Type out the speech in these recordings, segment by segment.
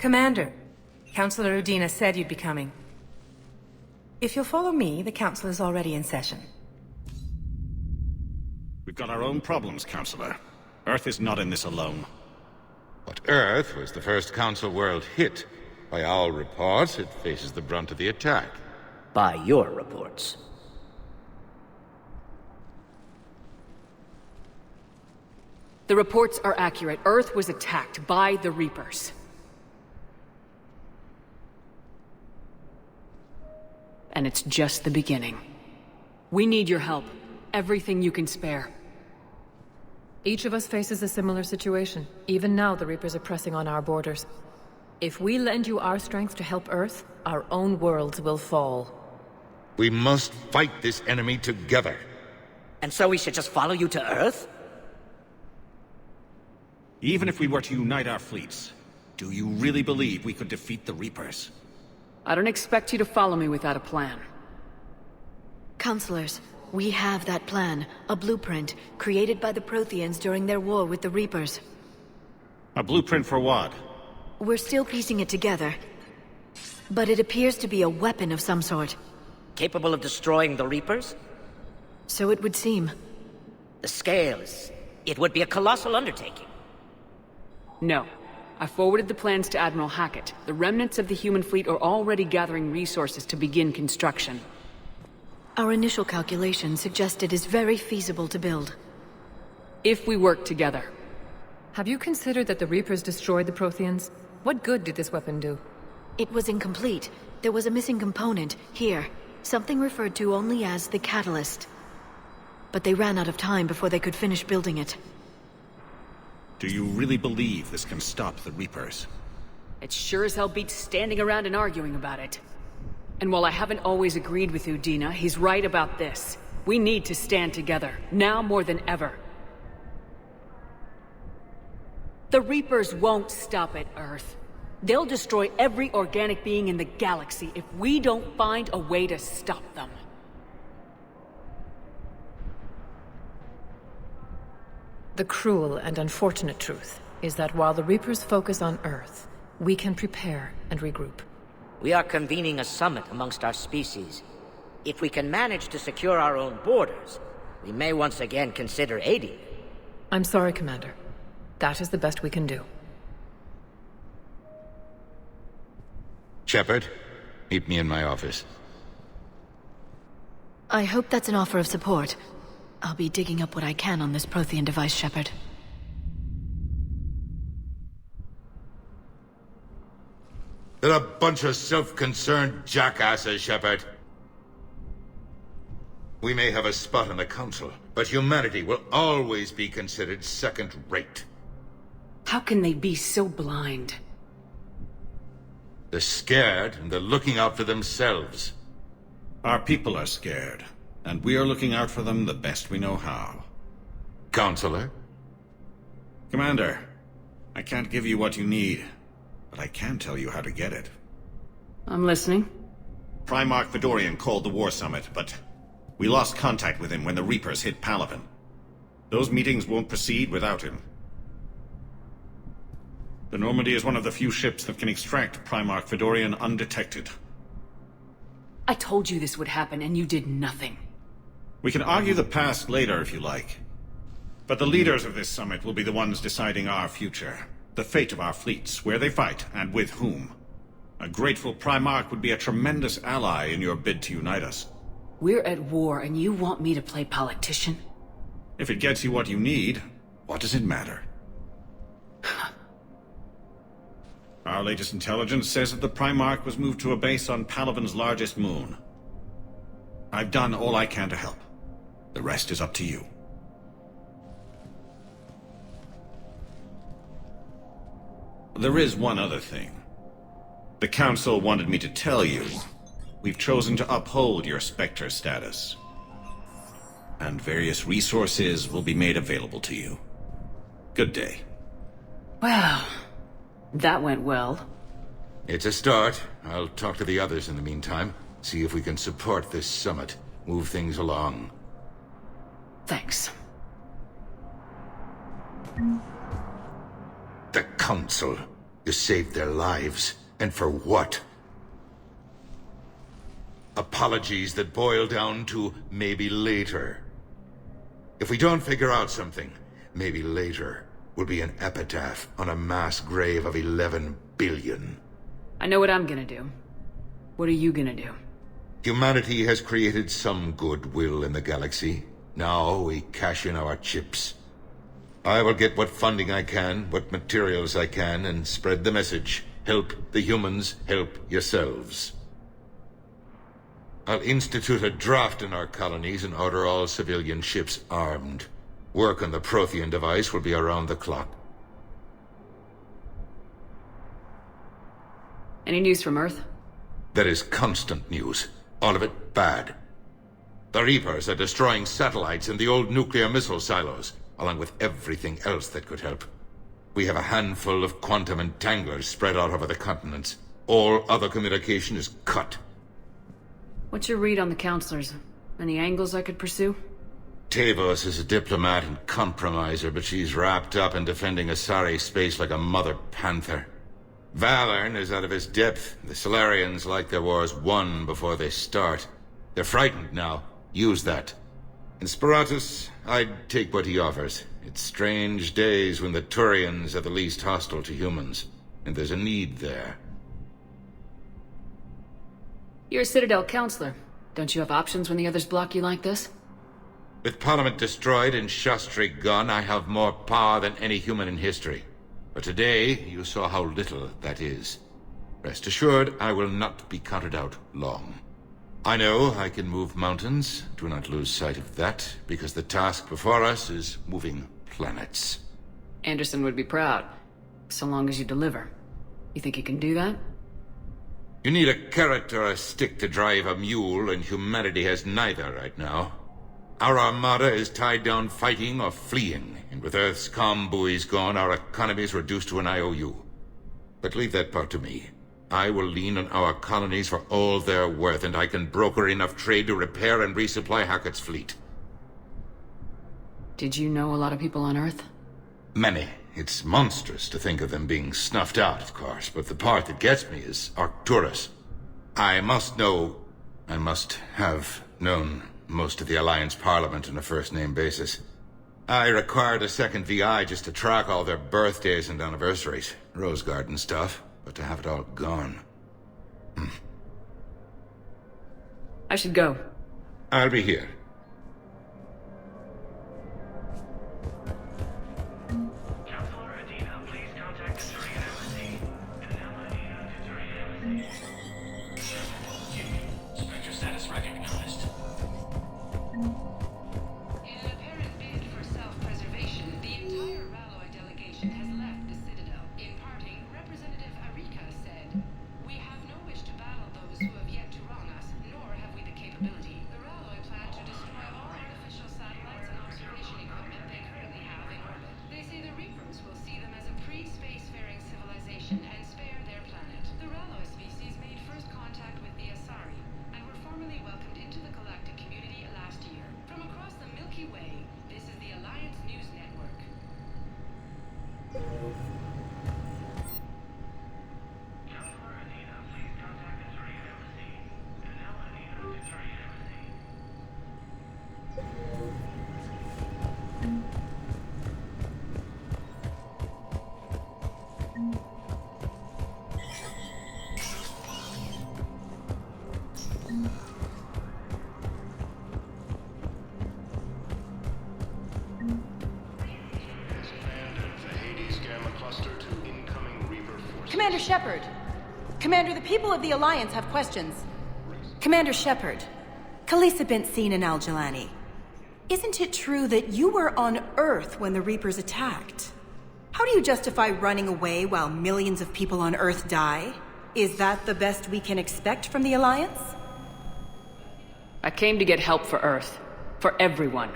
Commander, Councillor Udina said you'd be coming. If you'll follow me, the Council is already in session. We've got our own problems, Councillor. Earth is not in this alone. But Earth was the first Council world hit. By all reports, it faces the brunt of the attack. By your reports. The reports are accurate. Earth was attacked by the Reapers. And it's just the beginning. We need your help. Everything you can spare. Each of us faces a similar situation. Even now, the Reapers are pressing on our borders. If we lend you our strength to help Earth, our own worlds will fall. We must fight this enemy together. And so we should just follow you to Earth? Even if we were to unite our fleets, do you really believe we could defeat the Reapers? I don't expect you to follow me without a plan. Counselors, we have that plan. A blueprint, created by the Protheans during their war with the Reapers. A blueprint for what? We're still piecing it together. But it appears to be a weapon of some sort. Capable of destroying the Reapers? So it would seem. The scale is... it would be a colossal undertaking. No. I forwarded the plans to Admiral Hackett. The remnants of the human fleet are already gathering resources to begin construction. Our initial calculations suggest it is very feasible to build. If we work together. Have you considered that the Reapers destroyed the Protheans? What good did this weapon do? It was incomplete. There was a missing component, here. Something referred to only as the catalyst. But they ran out of time before they could finish building it. Do you really believe this can stop the Reapers? It sure as hell beats standing around and arguing about it. And while I haven't always agreed with Udina, he's right about this. We need to stand together, now more than ever. The Reapers won't stop at Earth. They'll destroy every organic being in the galaxy if we don't find a way to stop them. The cruel and unfortunate truth is that while the Reapers focus on Earth, we can prepare and regroup. We are convening a summit amongst our species. If we can manage to secure our own borders, we may once again consider aiding you. I'm sorry, Commander. That is the best we can do. Shepard, meet me in my office. I hope that's an offer of support. I'll be digging up what I can on this Prothean device, Shepard. They're a bunch of self-concerned jackasses, Shepard. We may have a spot in the Council, but humanity will always be considered second-rate. How can they be so blind? They're scared, and they're looking out for themselves. Our people are scared, and we are looking out for them the best we know how. Counselor? Commander, I can't give you what you need, but I can tell you how to get it. I'm listening. Primarch Fedorian called the War Summit, but we lost contact with him when the Reapers hit Palaven. Those meetings won't proceed without him. The Normandy is one of the few ships that can extract Primarch Fedorian undetected. I told you this would happen, and you did nothing. We can argue the past later if you like. But the leaders of this summit will be the ones deciding our future. The fate of our fleets, where they fight, and with whom. A grateful Primarch would be a tremendous ally in your bid to unite us. We're at war, and you want me to play politician? If it gets you what you need, what does it matter? Our latest intelligence says that the Primarch was moved to a base on Palaven's largest moon. I've done all I can to help. The rest is up to you. There is one other thing. The Council wanted me to tell you, we've chosen to uphold your Spectre status. And various resources will be made available to you. Good day. Well, that went well. It's a start. I'll talk to the others in the meantime. See if we can support this summit. Move things along. Thanks. The Council. You saved their lives. And for what? Apologies that boil down to maybe later. If we don't figure out something, maybe later will be an epitaph on a mass grave of 11 billion. I know what I'm gonna do. What are you gonna do? Humanity has created some goodwill in the galaxy. Now we cash in our chips. I will get what funding I can, what materials I can, and spread the message. Help the humans, help yourselves. I'll institute a draft in our colonies and order all civilian ships armed. Work on the Prothean device will be around the clock. Any news from Earth? That is constant news. All of it bad. The Reapers are destroying satellites and the old nuclear missile silos, along with everything else that could help. We have a handful of quantum entanglers spread out over the continents. All other communication is cut. What's your read on the counselors? Any angles I could pursue? Tavos is a diplomat and compromiser, but she's wrapped up in defending Asari space like a mother panther. Valern is out of his depth. The Solarians like their wars won before they start. They're frightened now. Use that. In Sparatus, I'd take what he offers. It's strange days when the Turians are the least hostile to humans, and there's a need there. You're a Citadel counselor. Don't you have options when the others block you like this? With Parliament destroyed and Shastri gone, I have more power than any human in history. But today, you saw how little that is. Rest assured, I will not be counted out long. I know I can move mountains. Do not lose sight of that, because the task before us is moving planets. Anderson would be proud, so long as you deliver. You think you can do that? You need a carrot or a stick to drive a mule, and humanity has neither right now. Our armada is tied down fighting or fleeing, and with Earth's comm buoys gone, our economy is reduced to an IOU. But leave that part to me. I will lean on our colonies for all they're worth, and I can broker enough trade to repair and resupply Hackett's fleet. Did you know a lot of people on Earth? Many. It's monstrous to think of them being snuffed out, of course, but the part that gets me is Arcturus. I must have known most of the Alliance Parliament on a first-name basis. I required a second VI just to track all their birthdays and anniversaries. Rose Garden stuff, but to have it all gone. I should go. I'll be here. Commander Shepard! Commander, the people of the Alliance have questions. Commander Shepard, Khaleesa bint seen in Al-Jalani. Isn't it true that you were on Earth when the Reapers attacked? How do you justify running away while millions of people on Earth die? Is that the best we can expect from the Alliance? I came to get help for Earth. For everyone.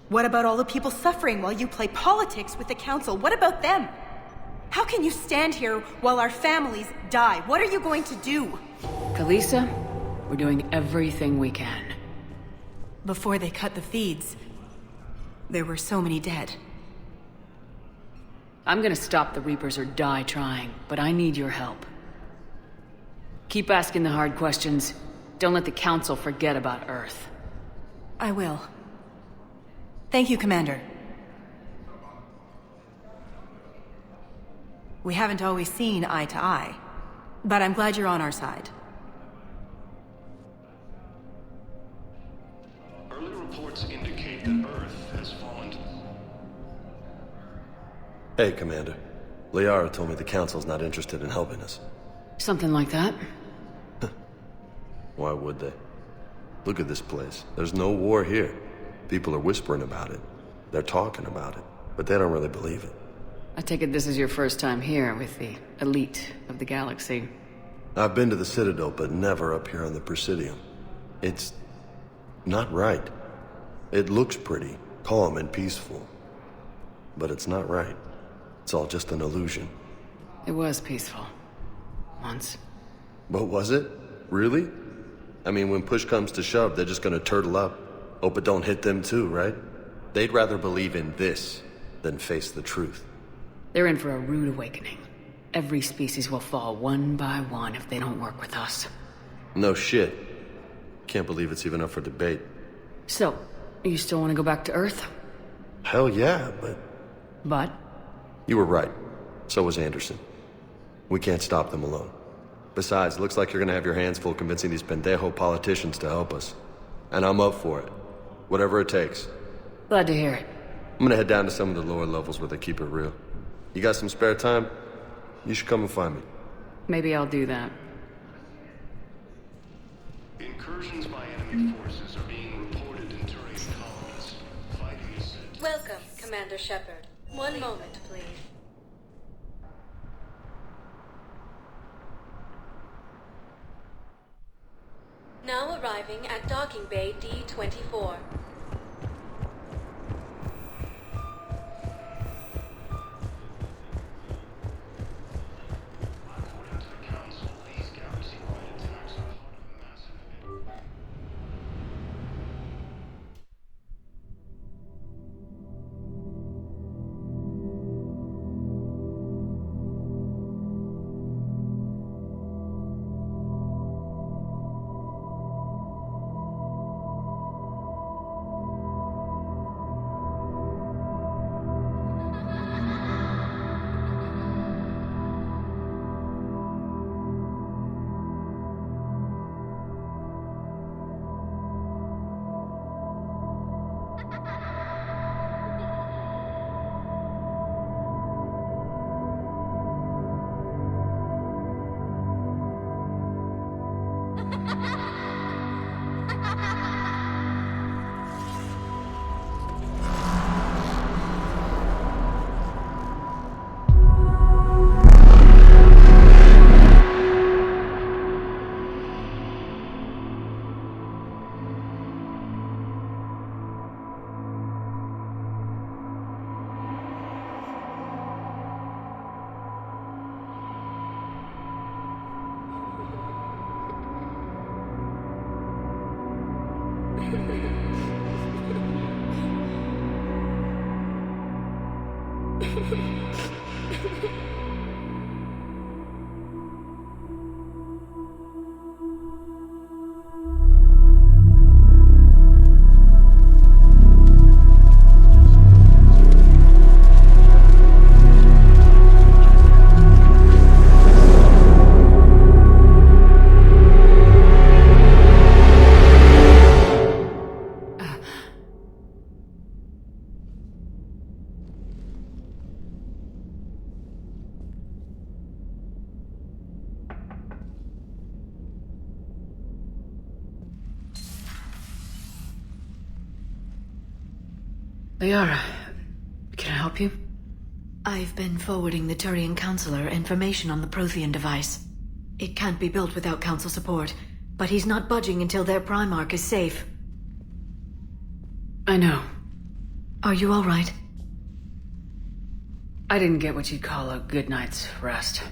What about all the people suffering while you play politics with the Council? What about them? How can you stand here while our families die? What are you going to do? Khaleesa, we're doing everything we can. Before they cut the feeds, there were so many dead. I'm gonna stop the Reapers or die trying, but I need your help. Keep asking the hard questions. Don't let the Council forget about Earth. I will. Thank you, Commander. We haven't always seen eye to eye, but I'm glad you're on our side. Early reports indicate that Earth has fallen to... Hey, Commander. Liara told me the Council's not interested in helping us. Something like that? Why would they? Look at this place. There's no war here. People are whispering about it. They're talking about it, but they don't really believe it. I take it this is your first time here with the elite of the galaxy. I've been to the Citadel, but never up here on the Presidium. It's not right. It looks pretty, calm and peaceful. But it's not right. It's all just an illusion. It was peaceful. Once. But was it? Really? I mean, when push comes to shove, they're just gonna turtle up. Hope it don't hit them too, right? They'd rather believe in this than face the truth. They're in for a rude awakening. Every species will fall one by one if they don't work with us. No shit. Can't believe it's even up for debate. So, you still want to go back to Earth? Hell yeah, but... But? You were right. So was Anderson. We can't stop them alone. Besides, looks like you're gonna have your hands full convincing these pendejo politicians to help us. And I'm up for it. Whatever it takes. Glad to hear it. I'm gonna head down to some of the lower levels where they keep it real. You got some spare time? You should come and find me. Maybe I'll do that. Incursions by enemy forces are being reported in Turian colonies. Fighting is set. Welcome, Commander Shepard. One moment, please. Now arriving at Docking Bay D-24. According to the Council, these galaxy-wide attacks are part of a massive... Liara, can I help you? I've been forwarding the Turian Counselor information on the Prothean device. It can't be built without Council support, but he's not budging until their Primarch is safe. I know. Are you all right? I didn't get what you'd call a good night's rest.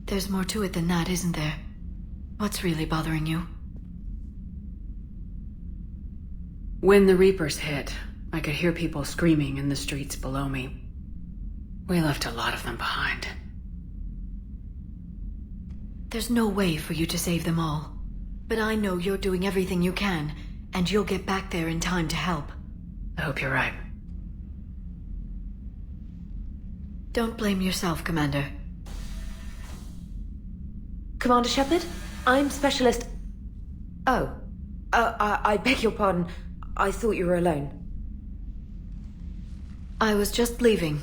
There's more to it than that, isn't there? What's really bothering you? When the Reapers hit, I could hear people screaming in the streets below me. We left a lot of them behind. There's no way for you to save them all. But I know you're doing everything you can, and you'll get back there in time to help. I hope you're right. Don't blame yourself, Commander. Commander Shepard? I'm Specialist... Oh. I beg your pardon. I thought you were alone. I was just leaving.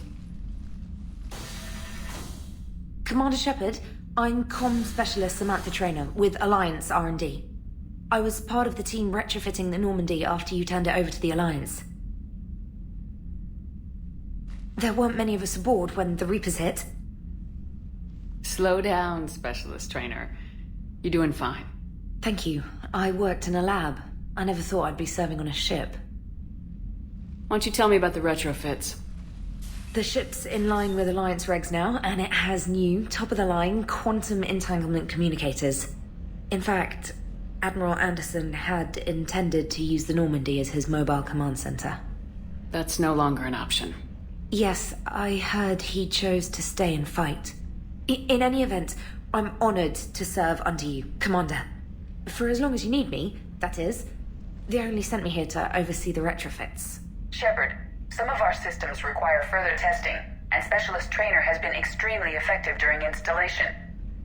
Commander Shepard, I'm Comm Specialist Samantha Traynor with Alliance R&D. I was part of the team retrofitting the Normandy after you turned it over to the Alliance. There weren't many of us aboard when the Reapers hit. Slow down, Specialist Trainer. You're doing fine. Thank you. I worked in a lab. I never thought I'd be serving on a ship. Why don't you tell me about the retrofits? The ship's in line with Alliance regs now, and it has new, top-of-the-line, quantum entanglement communicators. In fact, Admiral Anderson had intended to use the Normandy as his mobile command center. That's no longer an option. Yes, I heard he chose to stay and fight. In any event, I'm honored to serve under you, Commander. For as long as you need me, that is. They only sent me here to oversee the retrofits. Shepard, some of our systems require further testing, and Specialist Trainer has been extremely effective during installation.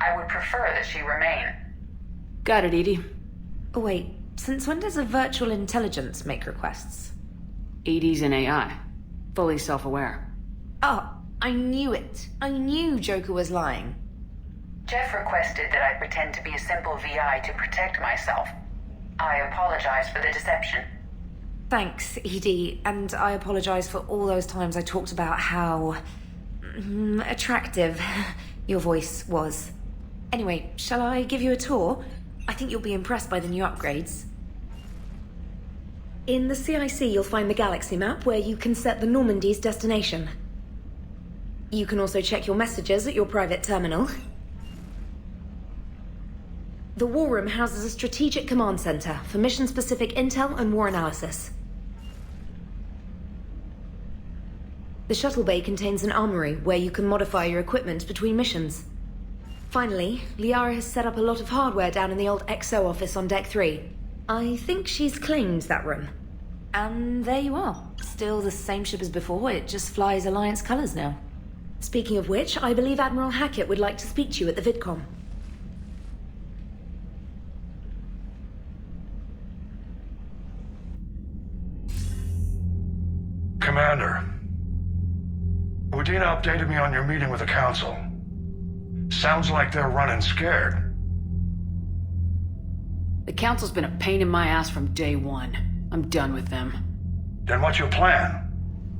I would prefer that she remain. Got it, Edie. Oh, wait. Since when does a virtual intelligence make requests? Edie's an AI. Fully self-aware. Oh, I knew it. I knew Joker was lying. Jeff requested that I pretend to be a simple VI to protect myself. I apologize for the deception. Thanks, Edie, and I apologize for all those times I talked about how... attractive your voice was. Anyway, shall I give you a tour? I think you'll be impressed by the new upgrades. In the CIC, you'll find the galaxy map where you can set the Normandy's destination. You can also check your messages at your private terminal. The War Room houses a strategic command center for mission-specific intel and war analysis. The shuttle bay contains an armory where you can modify your equipment between missions. Finally, Liara has set up a lot of hardware down in the old XO office on Deck 3. I think she's claimed that room. And there you are. Still the same ship as before, it just flies Alliance colors now. Speaking of which, I believe Admiral Hackett would like to speak to you at the VidCom. Commander, Udina updated me on your meeting with the Council. Sounds like they're running scared. The Council's been a pain in my ass from day one. I'm done with them. Then what's your plan?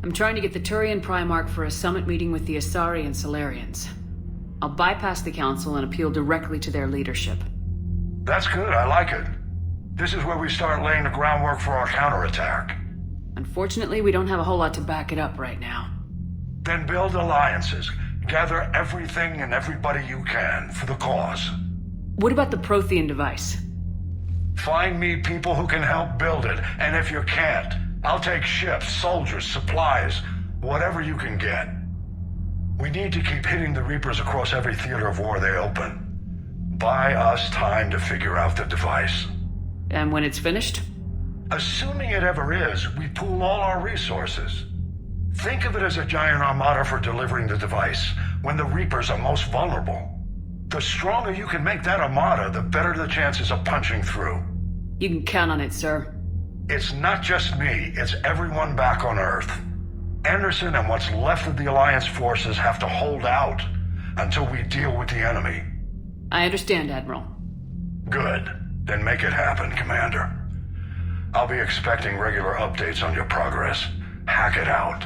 I'm trying to get the Turian Primarch for a summit meeting with the Asari and Solarians. I'll bypass the Council and appeal directly to their leadership. That's good, I like it. This is where we start laying the groundwork for our counterattack. Unfortunately, we don't have a whole lot to back it up right now. Then build alliances. Gather everything and everybody you can for the cause. What about the Prothean device? Find me people who can help build it, and if you can't, I'll take ships, soldiers, supplies, whatever you can get. We need to keep hitting the Reapers across every theater of war they open. Buy us time to figure out the device. And when it's finished? Assuming it ever is, we pool all our resources. Think of it as a giant armada for delivering the device, when the Reapers are most vulnerable. The stronger you can make that armada, the better the chances of punching through. You can count on it, sir. It's not just me, it's everyone back on Earth. Anderson and what's left of the Alliance forces have to hold out until we deal with the enemy. I understand, Admiral. Good. Then make it happen, Commander. I'll be expecting regular updates on your progress. Hack it out.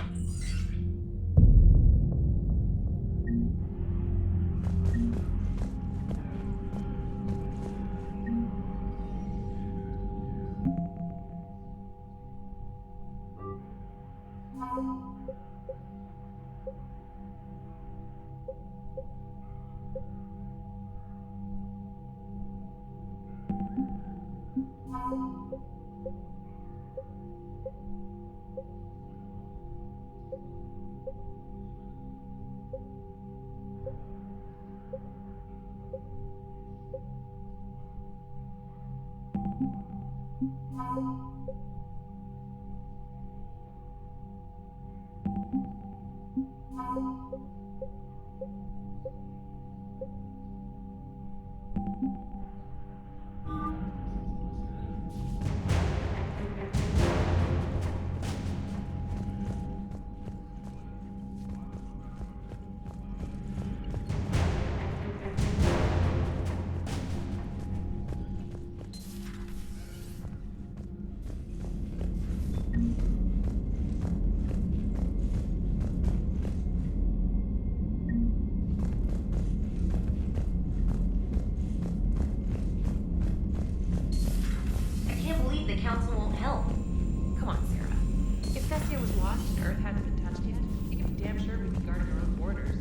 lost and Earth hasn't been touched yet, you can be damn sure we can guard our own borders.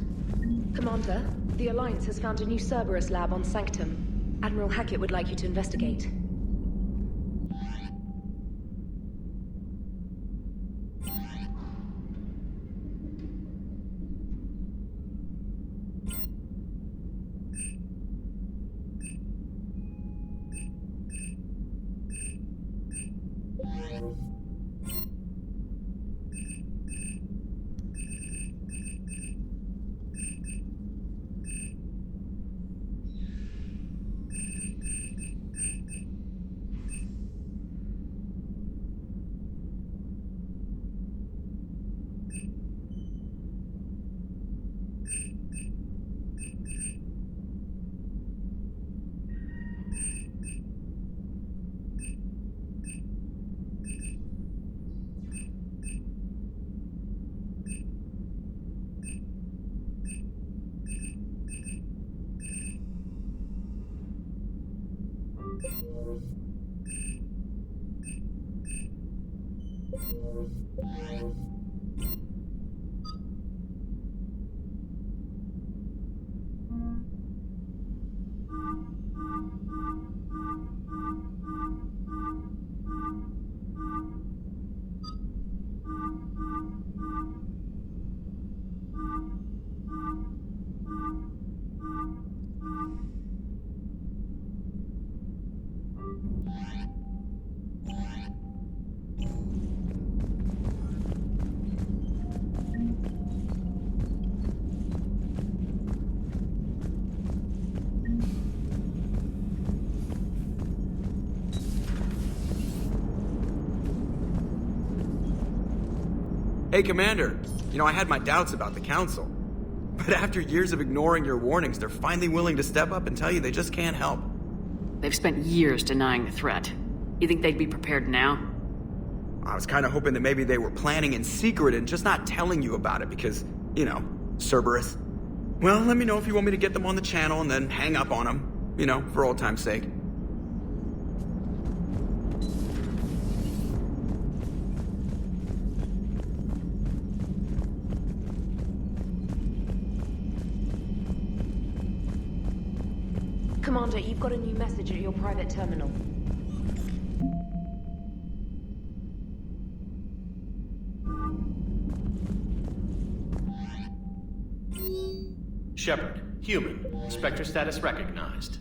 Commander, the Alliance has found a new Cerberus lab on Sanctum. Admiral Hackett would like you to investigate. Hey, Commander. You know, I had my doubts about the Council. But after years of ignoring your warnings, they're finally willing to step up and tell you they just can't help. They've spent years denying the threat. You think they'd be prepared now? I was kind of hoping that maybe they were planning in secret and just not telling you about it because, you know, Cerberus. Well, let me know if you want me to get them on the channel and then hang up on them. You know, for old time's sake. Commander, you've got a new message at your private terminal. Shepard, human. Spectre status recognized.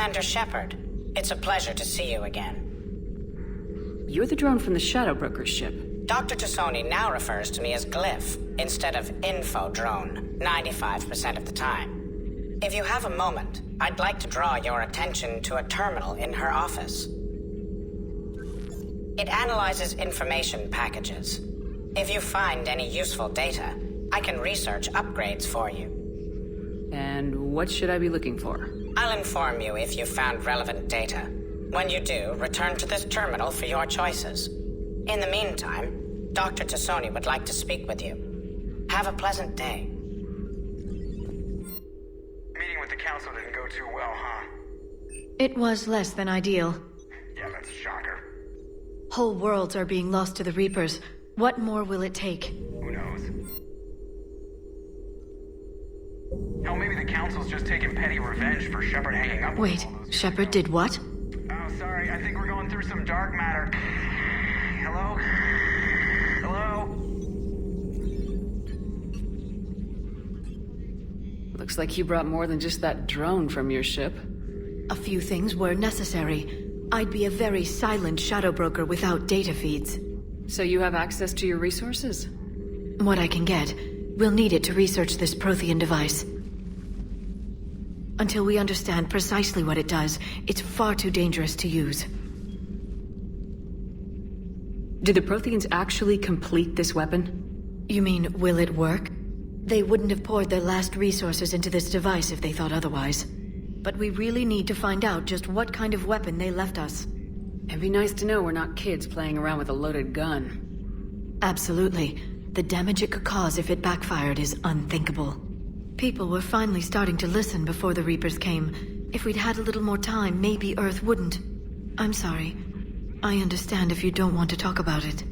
Commander Shepard, it's a pleasure to see you again. You're the drone from the Shadow Broker's ship. Dr. Tassoni now refers to me as Glyph instead of Info Drone 95% of the time. If you have a moment, I'd like to draw your attention to a terminal in her office. It analyzes information packages. If you find any useful data, I can research upgrades for you. And what should I be looking for? I'll inform you if you found relevant data. When you do, return to this terminal for your choices. In the meantime, Dr. Tassoni would like to speak with you. Have a pleasant day. Meeting with the council didn't go too well, huh? It was less than ideal. Yeah, that's a shocker. Whole worlds are being lost to the Reapers. What more will it take? Who knows? Hell, maybe the council's just taking petty revenge for Shepard hanging up with all those Shepard did what? Oh, sorry, I think we're going through some dark matter. Hello? Hello? Looks like you brought more than just that drone from your ship. A few things were necessary. I'd be a very silent shadow broker without data feeds. So you have access to your resources? What I can get. We'll need it to research this Prothean device. Until we understand precisely what it does, it's far too dangerous to use. Did the Protheans actually complete this weapon? You mean, will it work? They wouldn't have poured their last resources into this device if they thought otherwise. But we really need to find out just what kind of weapon they left us. It'd be nice to know we're not kids playing around with a loaded gun. Absolutely. The damage it could cause if it backfired is unthinkable. People were finally starting to listen before the Reapers came. If we'd had a little more time, maybe Earth wouldn't. I'm sorry. I understand if you don't want to talk about it.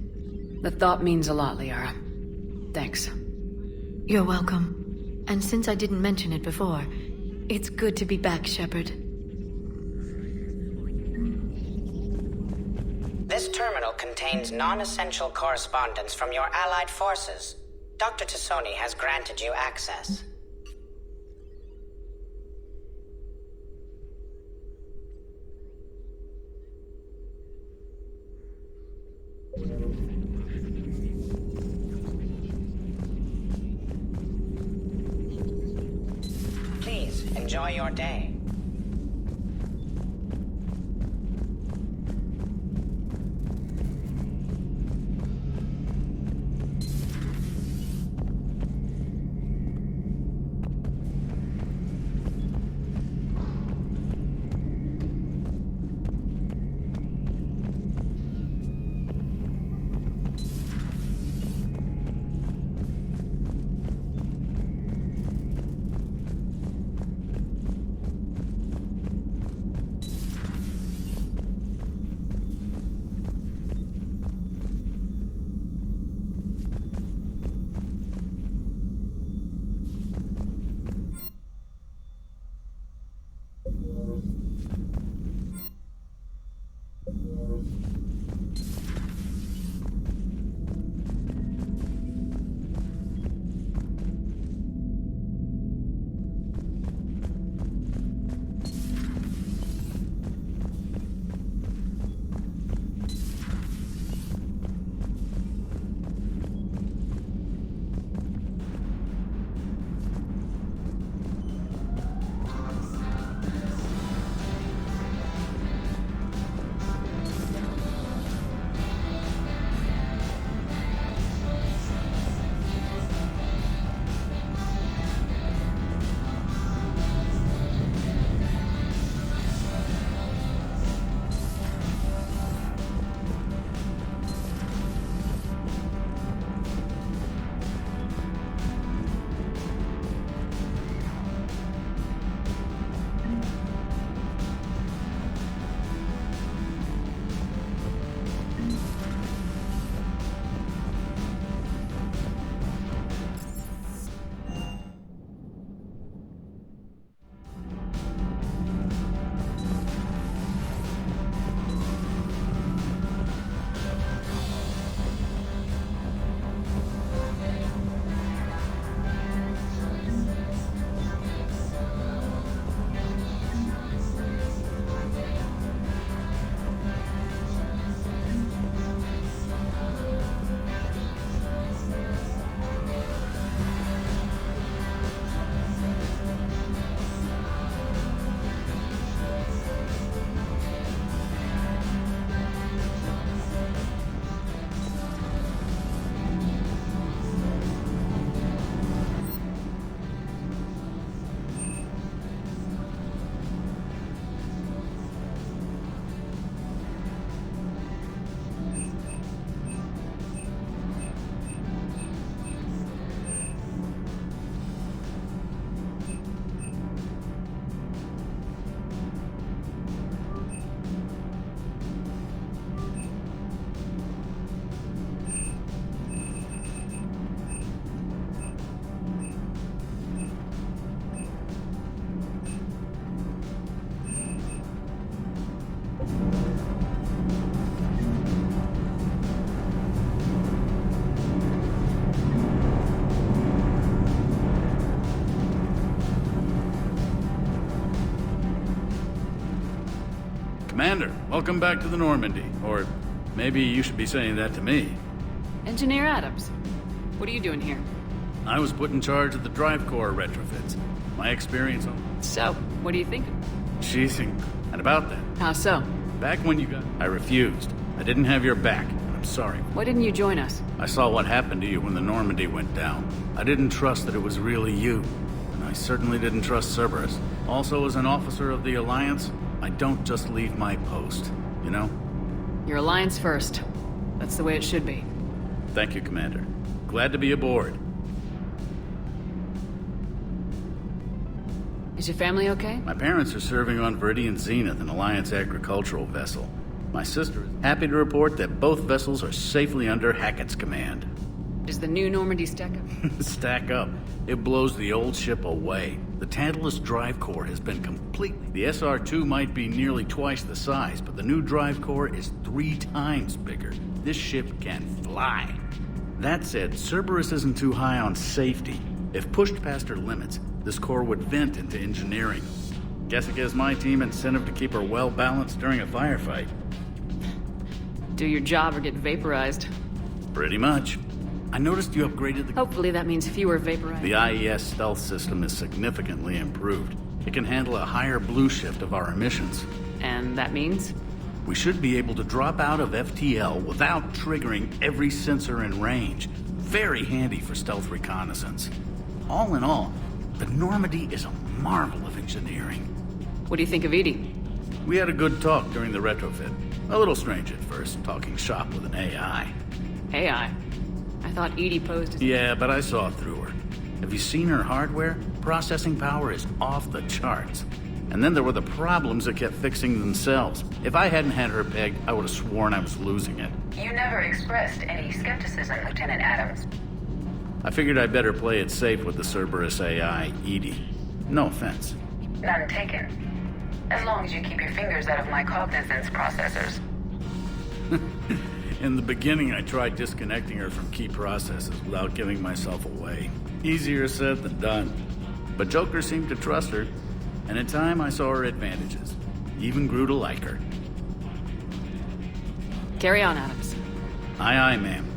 The thought means a lot, Liara. Thanks. You're welcome. And since I didn't mention it before, it's good to be back, Shepard. This terminal contains non-essential correspondence from your allied forces. Dr. Tassoni has granted you access. Please, enjoy your day. Commander, welcome back to the Normandy. Or maybe you should be saying that to me. Engineer Adams, what are you doing here? I was put in charge of the drive core retrofits. My experience on... So, what do you think? She's and about that. How so? Back when you got... I refused. I didn't have your back. I'm sorry. Why didn't you join us? I saw what happened to you when the Normandy went down. I didn't trust that it was really you. And I certainly didn't trust Cerberus. Also, as an officer of the Alliance, I don't just leave my post, you know? Your Alliance first. That's the way it should be. Thank you, Commander. Glad to be aboard. Is your family okay? My parents are serving on Viridian Zenith, an Alliance agricultural vessel. My sister is happy to report that both vessels are safely under Hackett's command. Does the new Normandy stack up? Stack up. It blows the old ship away. The Tantalus drive core has been completely... The SR-2 might be nearly twice the size, but the new drive core is 3 times bigger. This ship can fly. That said, Cerberus isn't too high on safety. If pushed past her limits, this core would vent into engineering. Guess it gives my team incentive to keep her well-balanced during a firefight. Do your job or get vaporized. Pretty much. I noticed you upgraded the... Hopefully that means fewer vaporized. The IES stealth system is significantly improved. It can handle a higher blue shift of our emissions. And that means? We should be able to drop out of FTL without triggering every sensor in range. Very handy for stealth reconnaissance. All in all, the Normandy is a marvel of engineering. What do you think of Edie? We had a good talk during the retrofit. A little strange at first, talking shop with an AI. AI? I thought Edie posed as... Yeah, but I saw through her. Have you seen her hardware? Processing power is off the charts. And then there were the problems that kept fixing themselves. If I hadn't had her pegged, I would have sworn I was losing it. You never expressed any skepticism, Lieutenant Adams. I figured I'd better play it safe with the Cerberus AI, Edie. No offense. None taken. As long as you keep your fingers out of my cognizance processors. In the beginning, I tried disconnecting her from key processes without giving myself away. Easier said than done. But Joker seemed to trust her, and in time I saw her advantages. Even grew to like her. Carry on, Adams. Aye, aye, ma'am.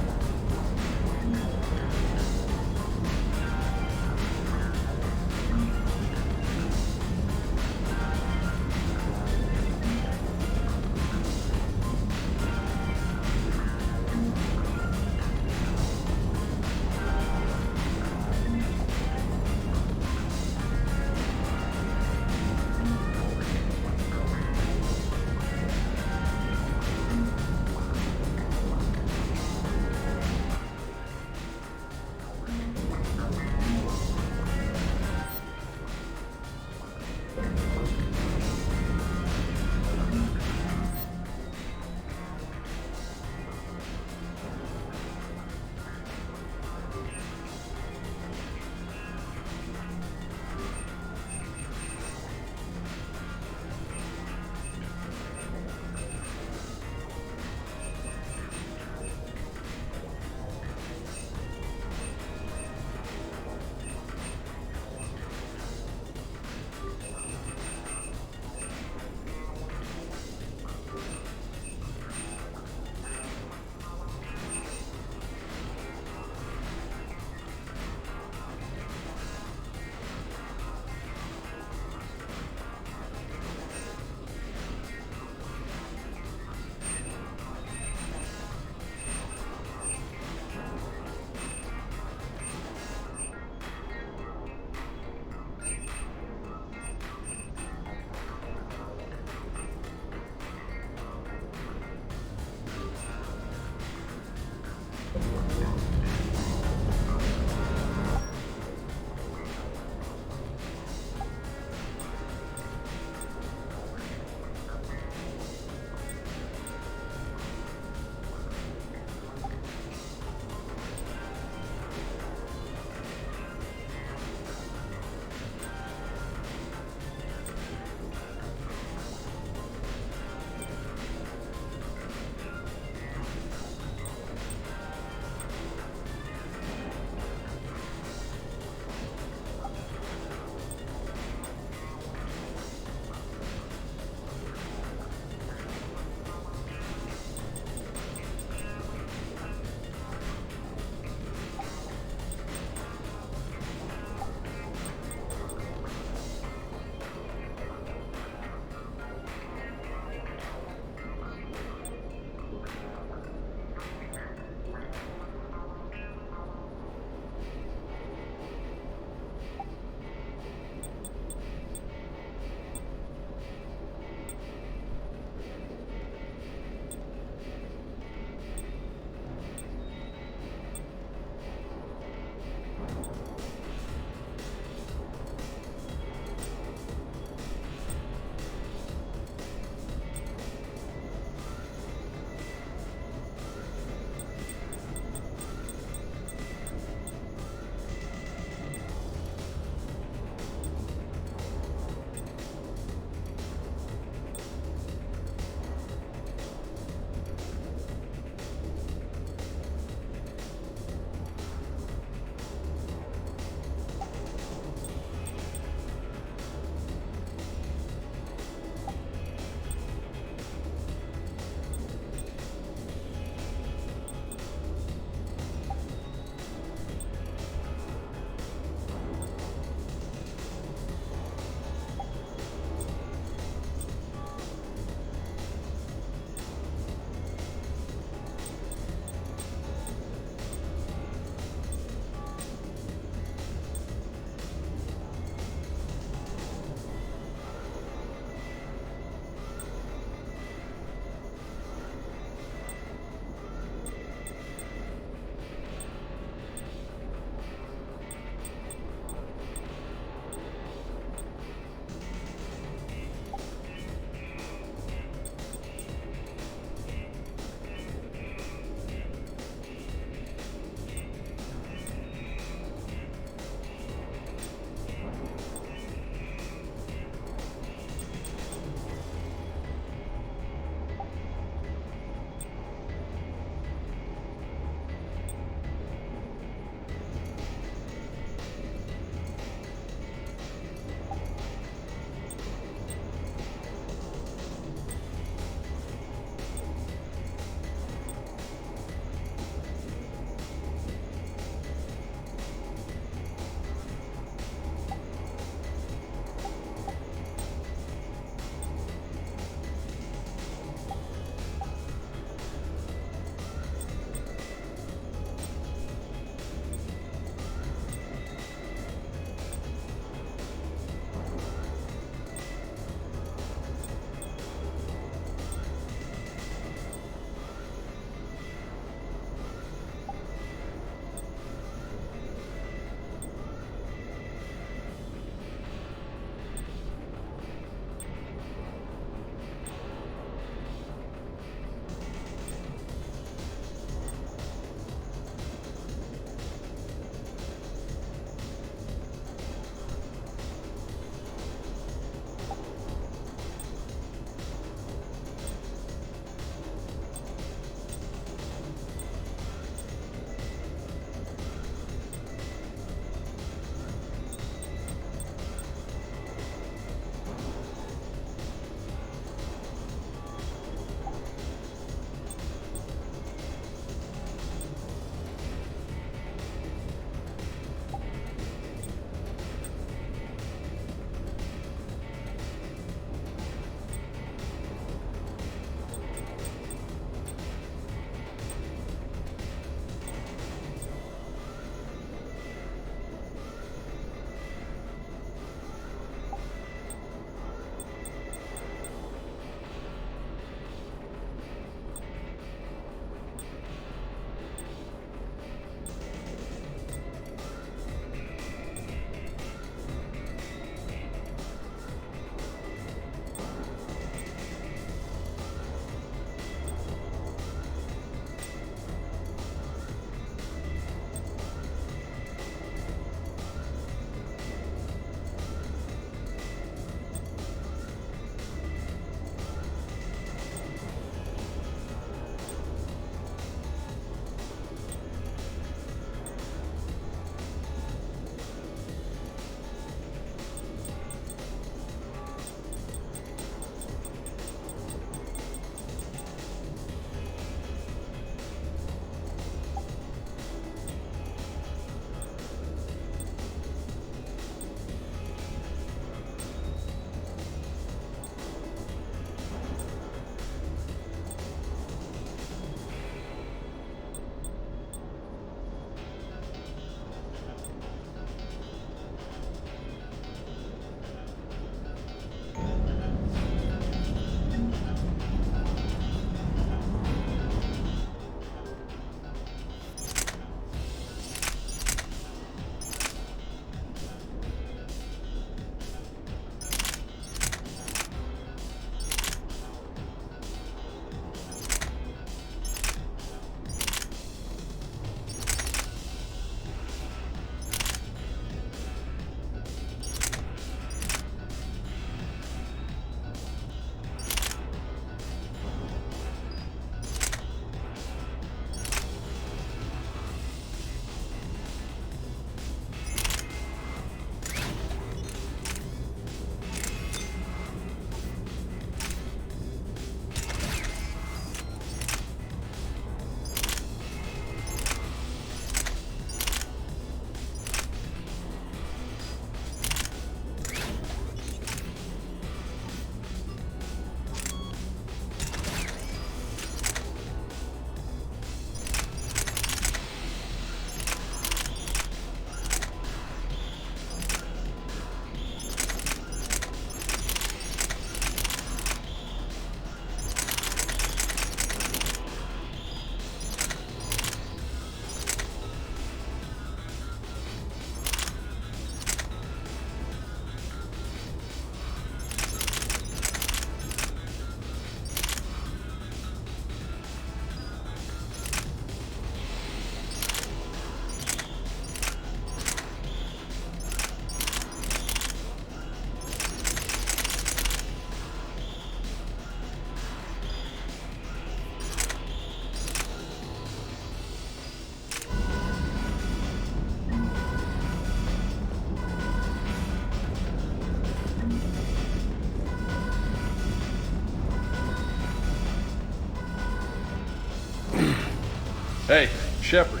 Hey, Shepard.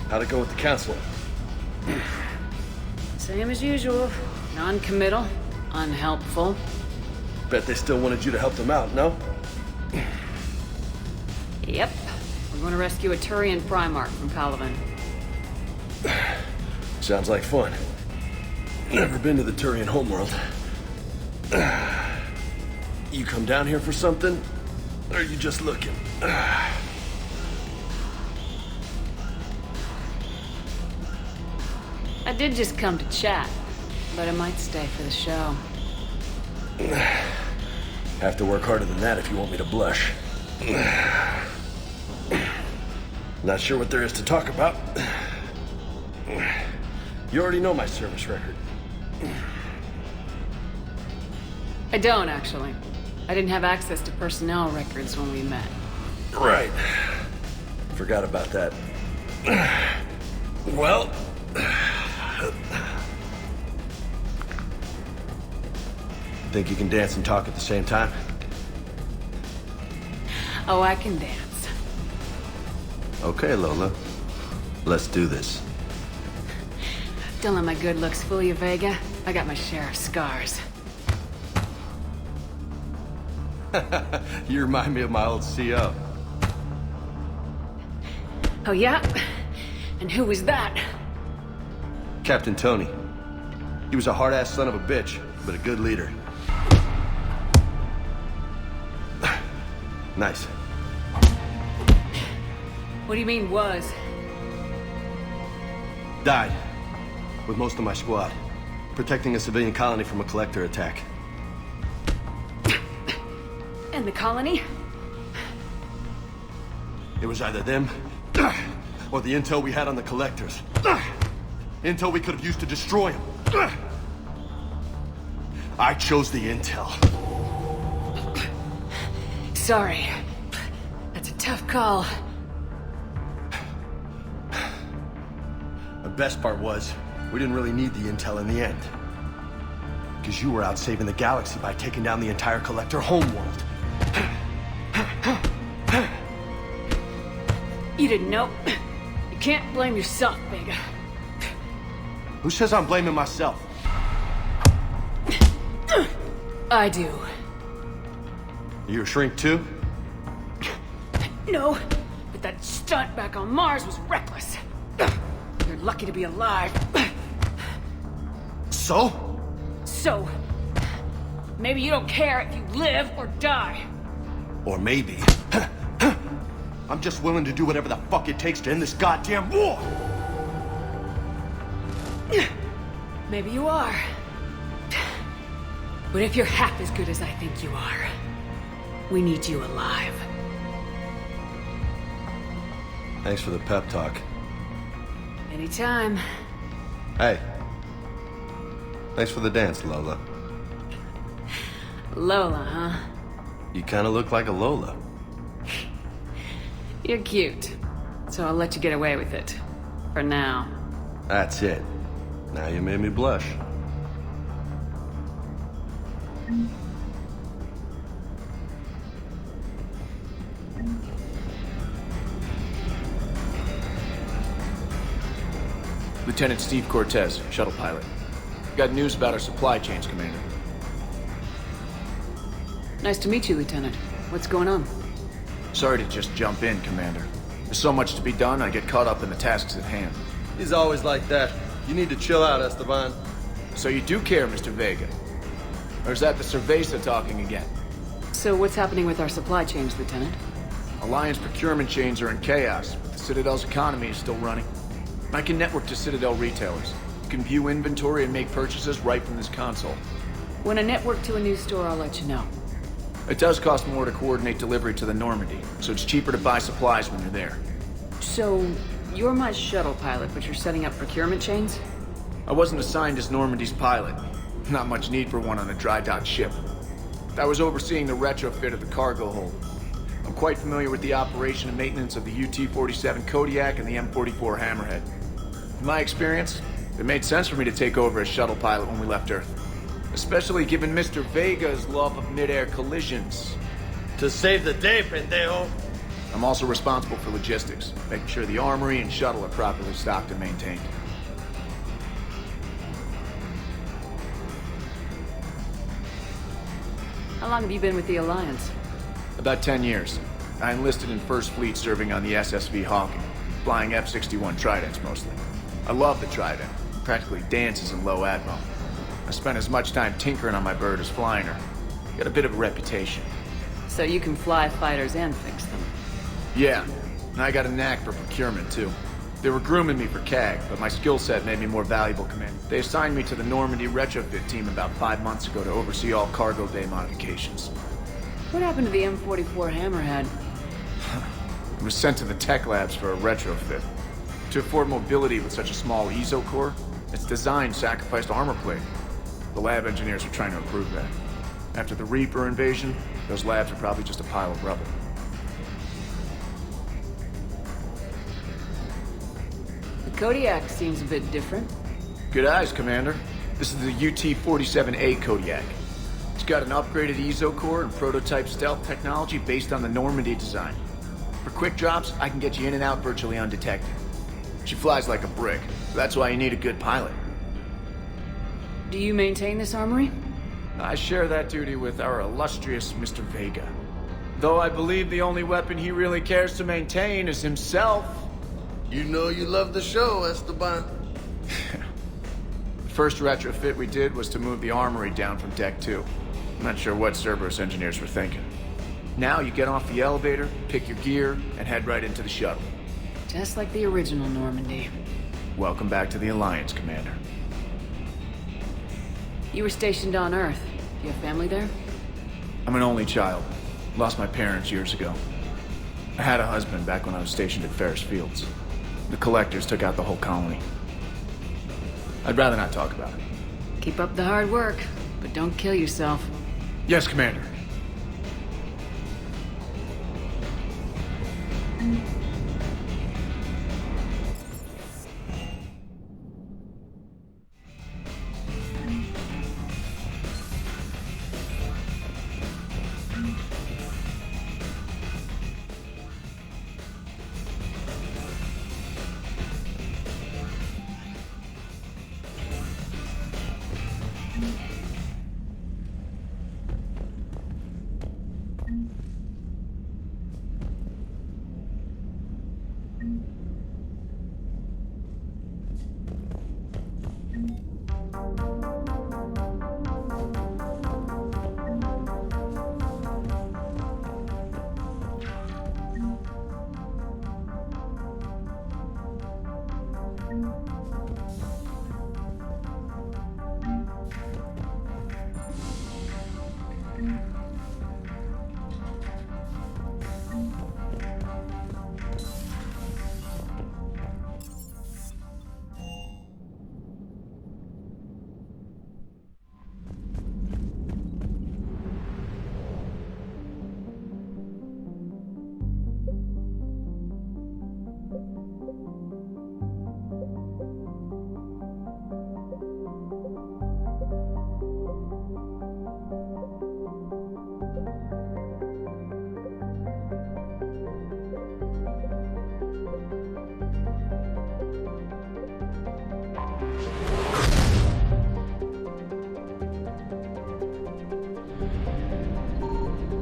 How'd it go with the council? Same as usual. Non-committal, unhelpful. Bet they still wanted you to help them out, no? Yep. We're going to rescue a Turian Primarch from Palaven. Sounds like fun. Never been to the Turian homeworld. You come down here for something? Or are you just looking? I did just come to chat, but I might stay for the show. Have to work harder than that if you want me to blush. Not sure what there is to talk about. You already know my service record. I don't, actually. I didn't have access to personnel records when we met. Right. Forgot about that. Well... Think you can dance and talk at the same time? Oh, I can dance. Okay, Lola. Let's do this. Don't let my good looks fool you, Vega. I got my share of scars. You remind me of my old CO. Oh, yeah? And who was that? Captain Tony. He was a hard-ass son of a bitch, but a good leader. Nice. What do you mean, was? Died. With most of my squad. Protecting a civilian colony from a collector attack. And the colony? It was either them, or the intel we had on the collectors. Intel we could have used to destroy them. I chose the intel. Sorry. That's a tough call. The best part was, we didn't really need the intel in the end. Because you were out saving the galaxy by taking down the entire collector homeworld. You didn't know. You can't blame yourself, Vega. Who says I'm blaming myself? I do. You a shrink too? No, but that stunt back on Mars was reckless. You're lucky to be alive. So? So, maybe you don't care if you live or die. Or maybe... I'm just willing to do whatever the fuck it takes to end this goddamn war! Maybe you are. But if you're half as good as I think you are, we need you alive. Thanks for the pep talk. Anytime. Hey. Thanks for the dance, Lola. Lola, huh? You kinda look like a Lola. You're cute. So I'll let you get away with it. For now. That's it. Now you made me blush. Lieutenant Steve Cortez, shuttle pilot. Got news about our supply chains, Commander. Nice to meet you, Lieutenant. What's going on? Sorry to just jump in, Commander. There's so much to be done, I get caught up in the tasks at hand. He's always like that. You need to chill out, Esteban. So you do care, Mr. Vega? Or is that the Cerveza talking again? So what's happening with our supply chains, Lieutenant? Alliance procurement chains are in chaos, but the Citadel's economy is still running. I can network to Citadel retailers. You can view inventory and make purchases right from this console. When I network to a new store, I'll let you know. It does cost more to coordinate delivery to the Normandy, so it's cheaper to buy supplies when you're there. So, you're my shuttle pilot, but you're setting up procurement chains? I wasn't assigned as Normandy's pilot. Not much need for one on a dry dock ship. I was overseeing the retrofit of the cargo hold. I'm quite familiar with the operation and maintenance of the UT-47 Kodiak and the M44 Hammerhead. In my experience, it made sense for me to take over as shuttle pilot when we left Earth. Especially given Mr. Vega's love of mid-air collisions. To save the day, pendejo. I'm also responsible for logistics, making sure the armory and shuttle are properly stocked and maintained. How long have you been with the Alliance? About 10 years. I enlisted in First Fleet serving on the SSV Hawking, flying F-61 Tridents mostly. I love the Trident. Practically dances in low atmo. I spent as much time tinkering on my bird as flying her. Got a bit of a reputation. So you can fly fighters and fix them. Yeah, and I got a knack for procurement too. They were grooming me for CAG, but my skill set made me more valuable command. They assigned me to the Normandy retrofit team about 5 months ago to oversee all cargo bay modifications. What happened to the M44 Hammerhead? It was sent to the tech labs for a retrofit. To afford mobility with such a small ESO core, its design sacrificed armor plate. The lab engineers are trying to improve that. After the Reaper invasion, those labs are probably just a pile of rubble. The Kodiak seems a bit different. Good eyes, Commander. This is the UT-47A Kodiak. It's got an upgraded ESO core and prototype stealth technology based on the Normandy design. For quick drops, I can get you in and out virtually undetected. She flies like a brick, so that's why you need a good pilot. Do you maintain this armory? I share that duty with our illustrious Mr. Vega. Though I believe the only weapon he really cares to maintain is himself. You know you love the show, Esteban. The first retrofit we did was to move the armory down from Deck 2. I'm not sure what Cerberus engineers were thinking. Now you get off the elevator, pick your gear, and head right into the shuttle. Just like the original Normandy. Welcome back to the Alliance, Commander. You were stationed on Earth. Do you have family there? I'm an only child. Lost my parents years ago. I had a husband back when I was stationed at Ferris Fields. The Collectors took out the whole colony. I'd rather not talk about it. Keep up the hard work, but don't kill yourself. Yes, Commander.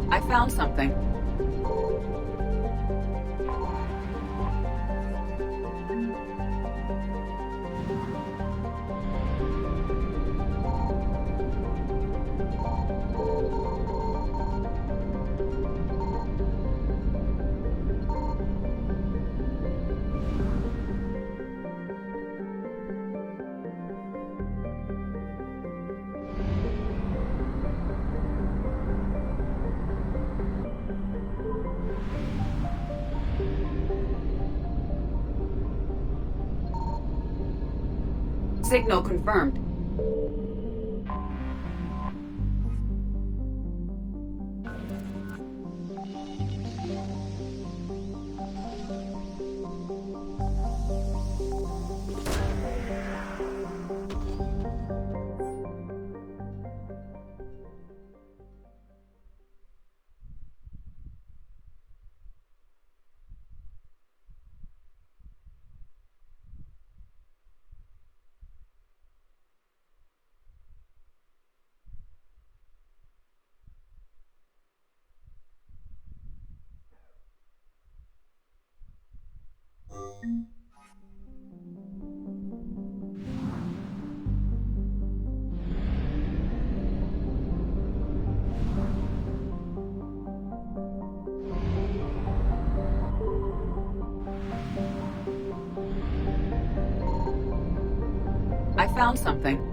I found something. Signal confirmed. I found something.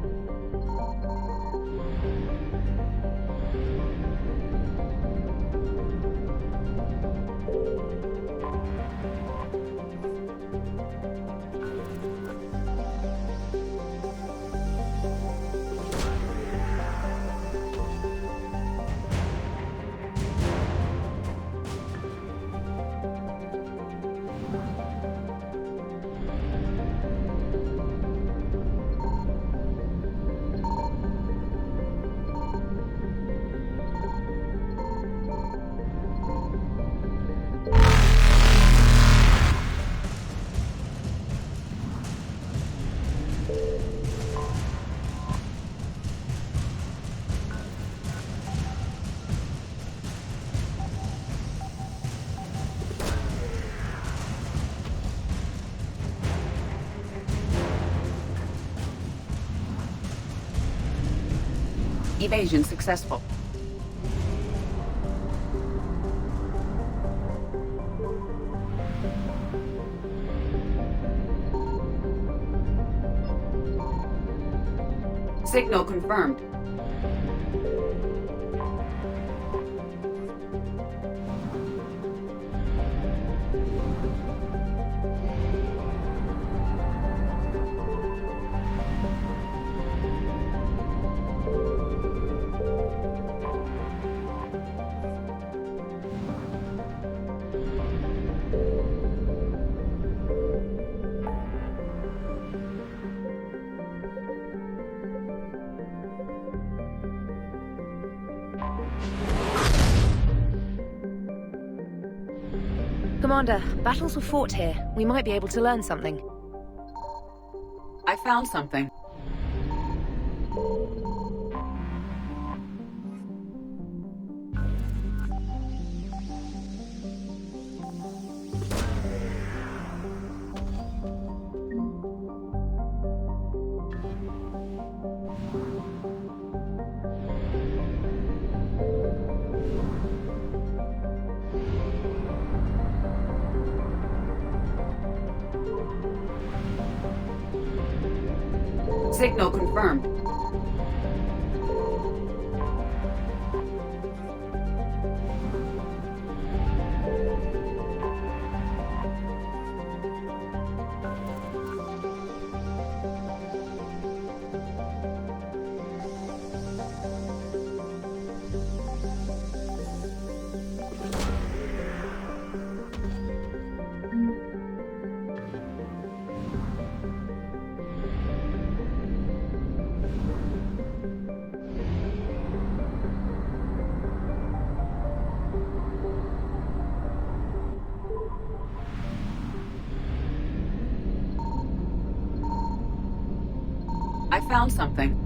Evasion successful. Signal confirmed. Commander, battles were fought here. We might be able to learn something. I found something. Signal confirmed. I found something.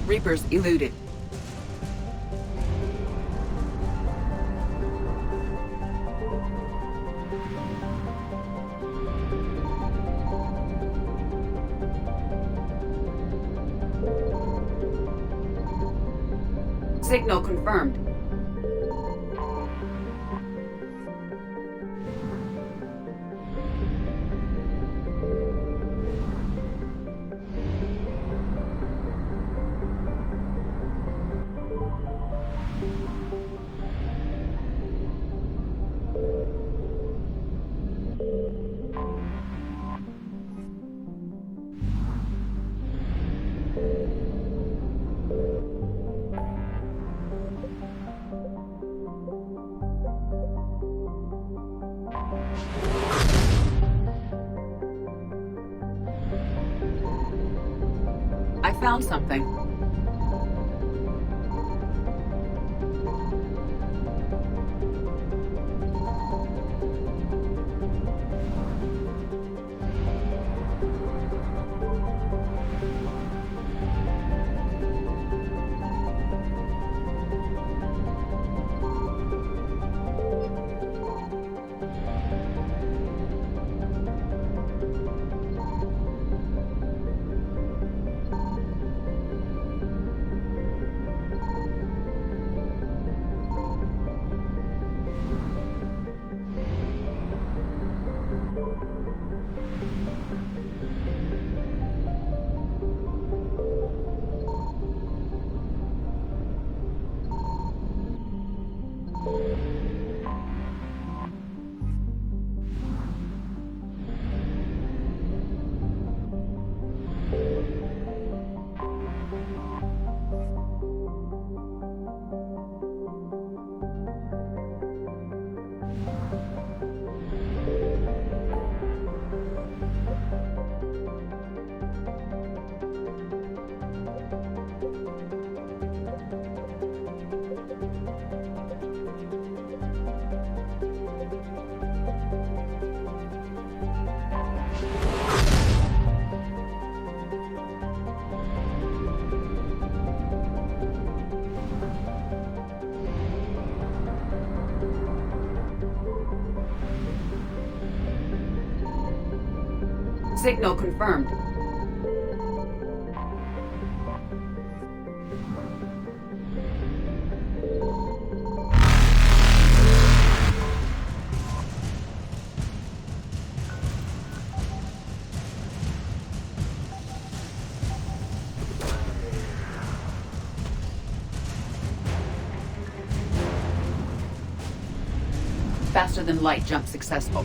Reapers eluded. Signal confirmed. I found something. Signal confirmed. Faster than light jump successful.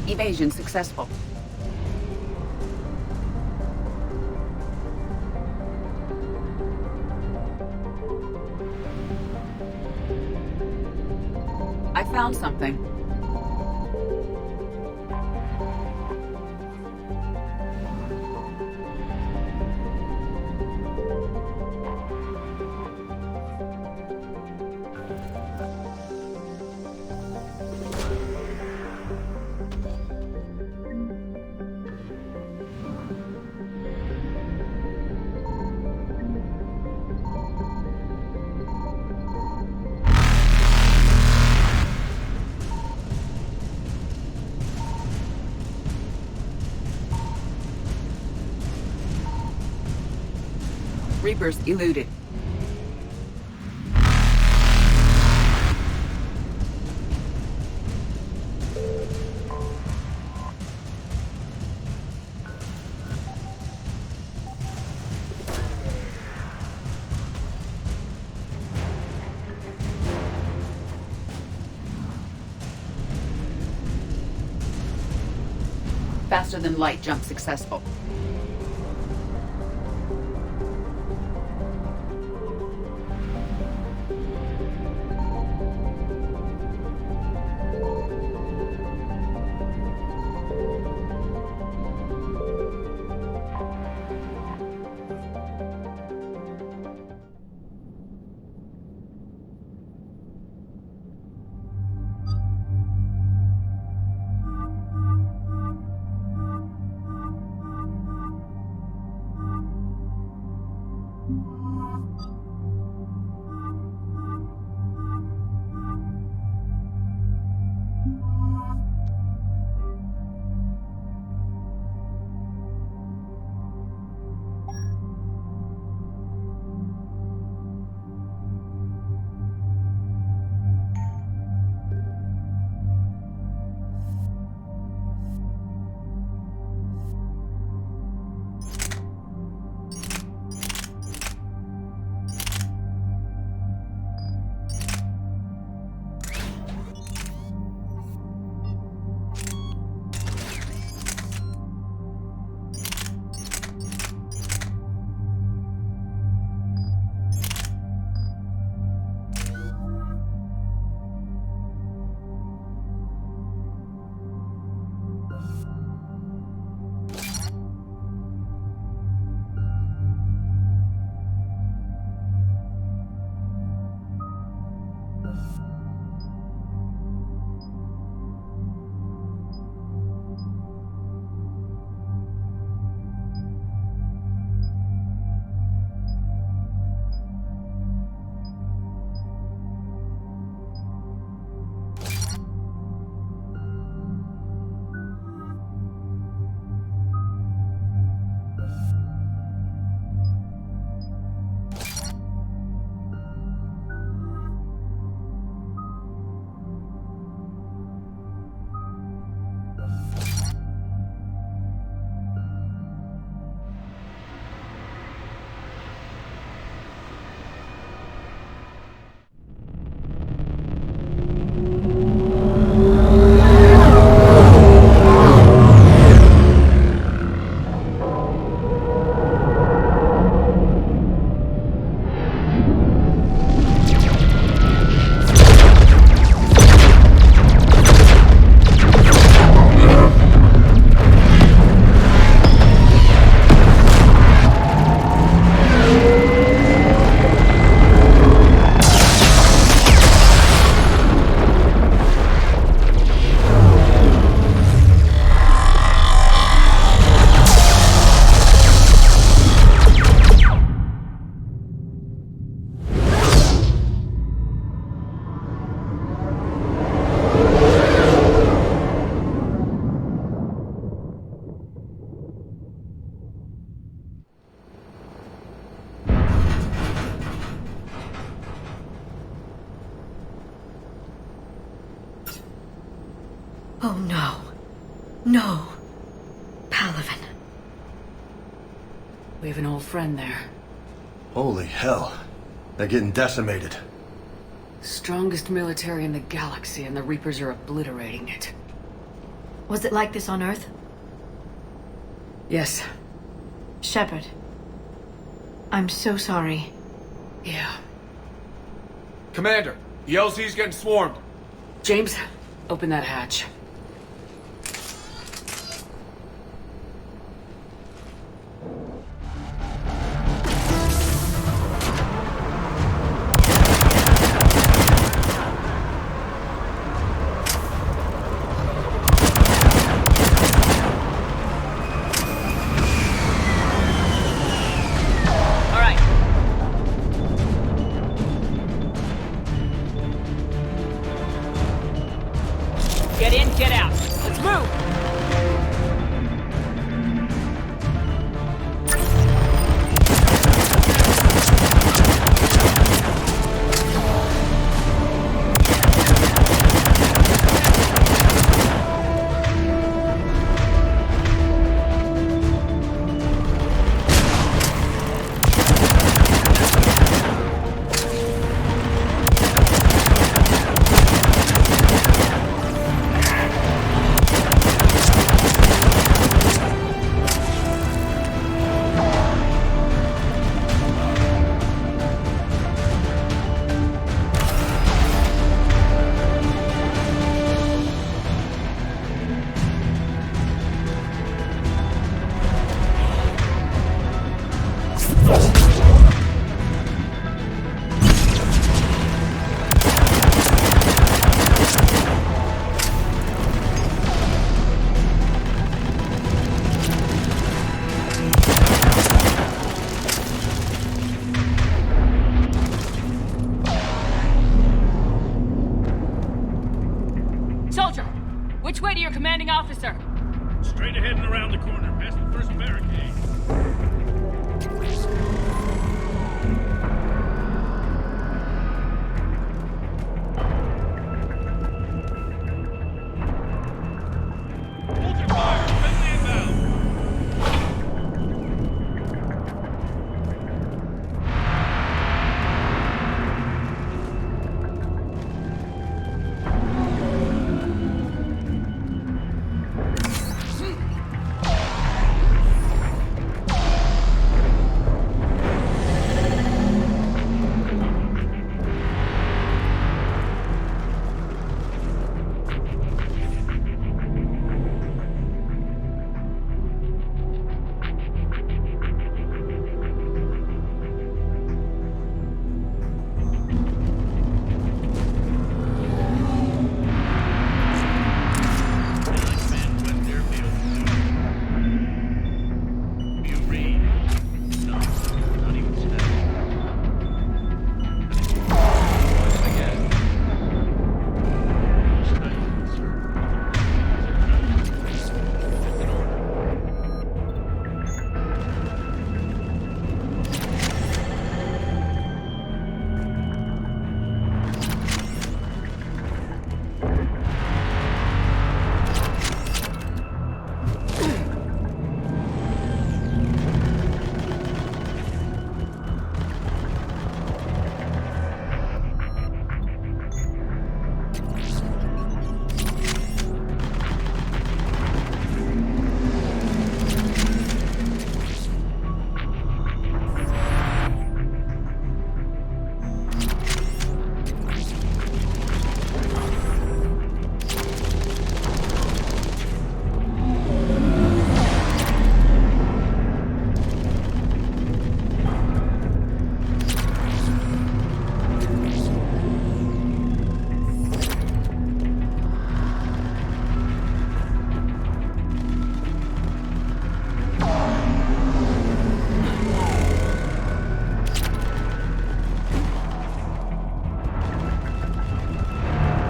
Evasion successful. I found something. Reapers eluded. Faster than light jump successful. Oh no. No. Palaven. We have an old friend there. Holy hell. They're getting decimated. Strongest military in the galaxy, and the Reapers are obliterating it. Was it like this on Earth? Yes. Shepard. I'm so sorry. Yeah. Commander, the LZ's getting swarmed. James, open that hatch. Get in, get out. Let's move! Soldier, which way to your commanding officer? Straight ahead and around the corner, past the first barricade. Hold your fire! Friendly inbound!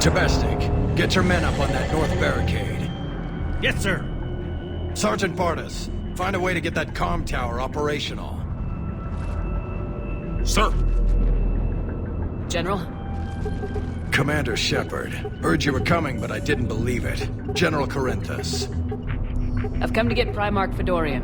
Tabestic, get your men up on that north barricade. Yes, sir. Sergeant Bartas, find a way to get that comm tower operational. Sir. General? Commander Shepard. Heard you were coming, but I didn't believe it. General Corinthus. I've come to get Primarch Fedorian.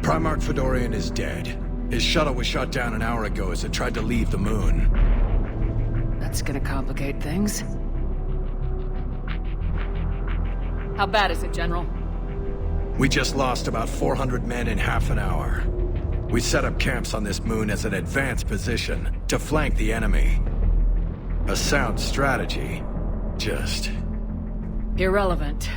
Primarch Fedorian is dead. His shuttle was shot down an hour ago as it tried to leave the moon. That's gonna complicate things. How bad is it, General? We just lost about 400 men in half an hour. We set up camps on this moon as an advanced position to flank the enemy. A sound strategy. Just... irrelevant.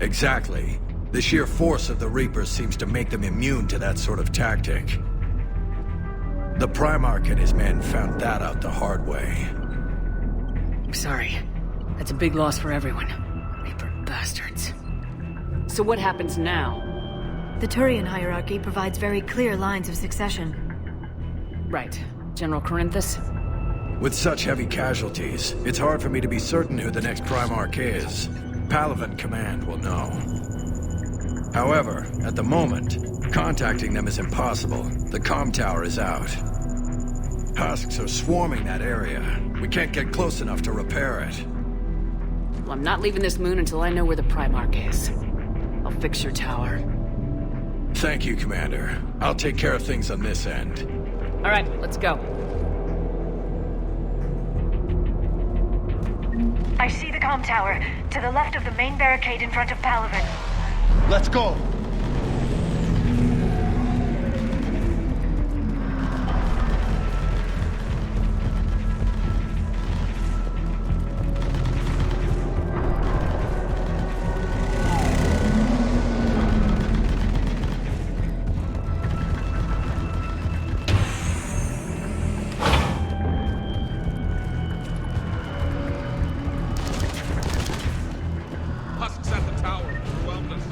Exactly. The sheer force of the Reapers seems to make them immune to that sort of tactic. The Primarch and his men found that out the hard way. I'm sorry. That's a big loss for everyone. Reaper bastards. So what happens now? The Turian hierarchy provides very clear lines of succession. Right. General Corinthus? With such heavy casualties, it's hard for me to be certain who the next Primarch is. Palaven Command will know. However, at the moment, contacting them is impossible. The comm tower is out. Husks are swarming that area. We can't get close enough to repair it. Well, I'm not leaving this moon until I know where the Primarch is. I'll fix your tower. Thank you, Commander. I'll take care of things on this end. All right, let's go. I see the comm tower, to the left of the main barricade in front of Palaven. Let's go! Husks at the tower. Overwhelmed us.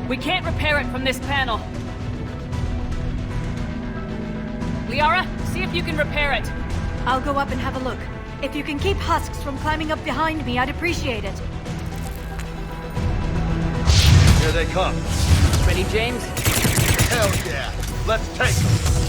We can't repair it from this panel. Liara, see if you can repair it. I'll go up and have a look. If you can keep Husks from climbing up behind me, I'd appreciate it. Here they come. Ready, James? Hell yeah! Let's take them!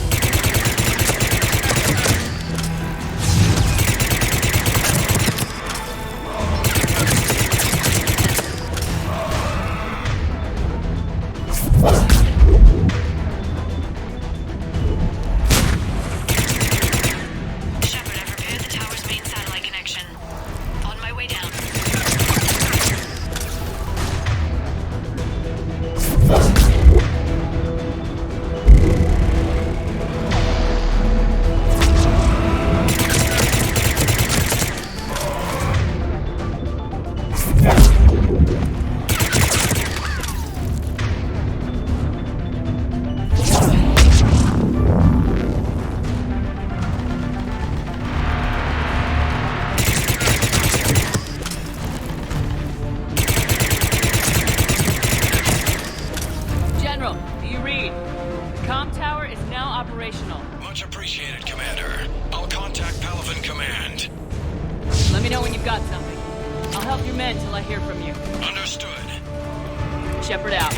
Much appreciated, Commander. I'll contact Palaven Command. Let me know when you've got something. I'll help your men till I hear from you. Understood. Shepard out.